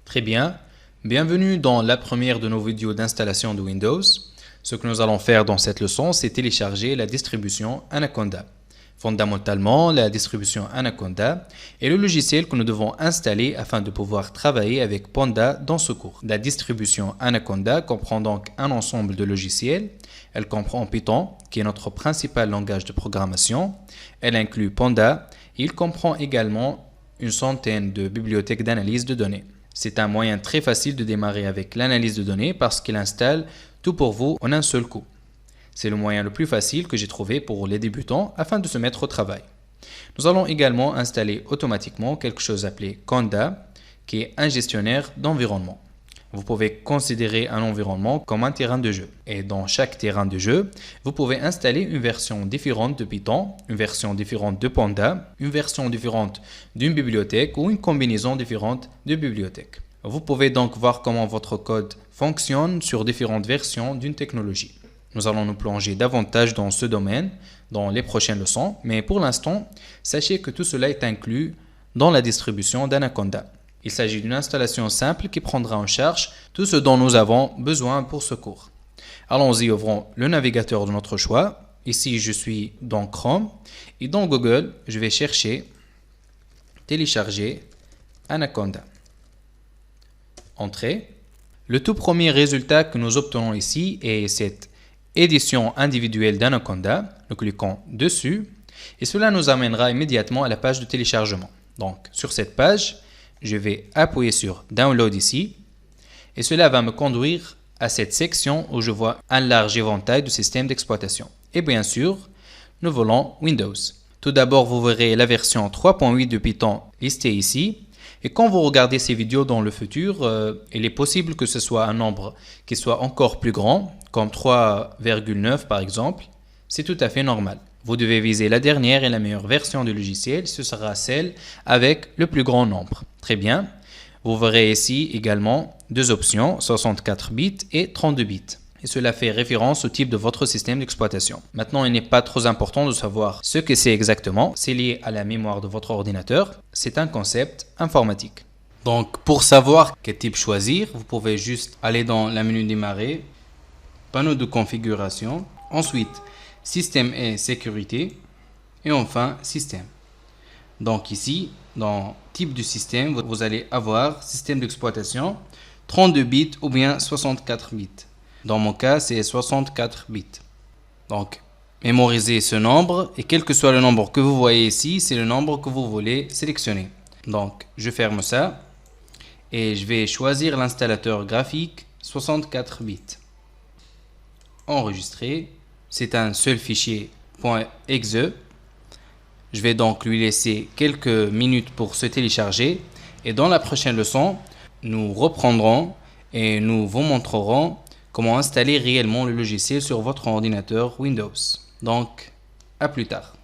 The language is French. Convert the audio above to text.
Très bien, bienvenue dans la première de nos vidéos d'installation de Windows. Ce que nous allons faire dans cette leçon, c'est télécharger la distribution Anaconda. Fondamentalement, la distribution Anaconda est le logiciel que nous devons installer afin de pouvoir travailler avec Panda dans ce cours. La distribution Anaconda comprend donc un ensemble de logiciels. Elle comprend Python, qui est notre principal langage de programmation. Elle inclut Panda et il comprend également une centaine de bibliothèques d'analyse de données. C'est un moyen très facile de démarrer avec l'analyse de données parce qu'il installe tout pour vous en un seul coup. C'est le moyen le plus facile que j'ai trouvé pour les débutants afin de se mettre au travail. Nous allons également installer automatiquement quelque chose appelé Conda, qui est un gestionnaire d'environnement. Vous pouvez considérer un environnement comme un terrain de jeu. Et dans chaque terrain de jeu, vous pouvez installer une version différente de Python, une version différente de Panda, une version différente d'une bibliothèque ou une combinaison différente de bibliothèques. Vous pouvez donc voir comment votre code fonctionne sur différentes versions d'une technologie. Nous allons nous plonger davantage dans ce domaine dans les prochaines leçons, mais pour l'instant, sachez que tout cela est inclus dans la distribution d'Anaconda. Il s'agit d'une installation simple qui prendra en charge tout ce dont nous avons besoin pour ce cours. Allons-y, ouvrons le navigateur de notre choix. Ici, je suis dans Chrome et dans Google, je vais chercher télécharger Anaconda. Entrée. Le tout premier résultat que nous obtenons ici est cette édition individuelle d'Anaconda. Nous cliquons dessus et cela nous amènera immédiatement à la page de téléchargement. Donc, sur cette page, je vais appuyer sur Download ici et cela va me conduire à cette section où je vois un large éventail de systèmes d'exploitation. Et bien sûr, nous voulons Windows. Tout d'abord, vous verrez la version 3.8 de Python listée ici. Et quand vous regardez ces vidéos dans le futur, il est possible que ce soit un nombre qui soit encore plus grand, comme 3,9 par exemple. C'est tout à fait normal. Vous devez viser la dernière et la meilleure version du logiciel, ce sera celle avec le plus grand nombre. Très bien. Vous verrez ici également deux options, 64 bits et 32 bits. Et cela fait référence au type de votre système d'exploitation. Maintenant, il n'est pas trop important de savoir ce que c'est exactement. C'est lié à la mémoire de votre ordinateur. C'est un concept informatique. Donc, pour savoir quel type choisir, vous pouvez juste aller dans la menu démarrer, panneau de configuration, ensuite système et sécurité, et enfin système. Donc ici, dans type du système, vous allez avoir système d'exploitation 32 bits ou bien 64 bits. Dans mon cas, c'est 64 bits. Donc, mémorisez ce nombre et quel que soit le nombre que vous voyez ici, c'est le nombre que vous voulez sélectionner. Donc, je ferme ça et je vais choisir l'installateur graphique 64 bits. Enregistrer. C'est un seul fichier .exe. Je vais donc lui laisser quelques minutes pour se télécharger. Et dans la prochaine leçon, nous reprendrons et nous vous montrerons comment installer réellement le logiciel sur votre ordinateur Windows. Donc, à plus tard.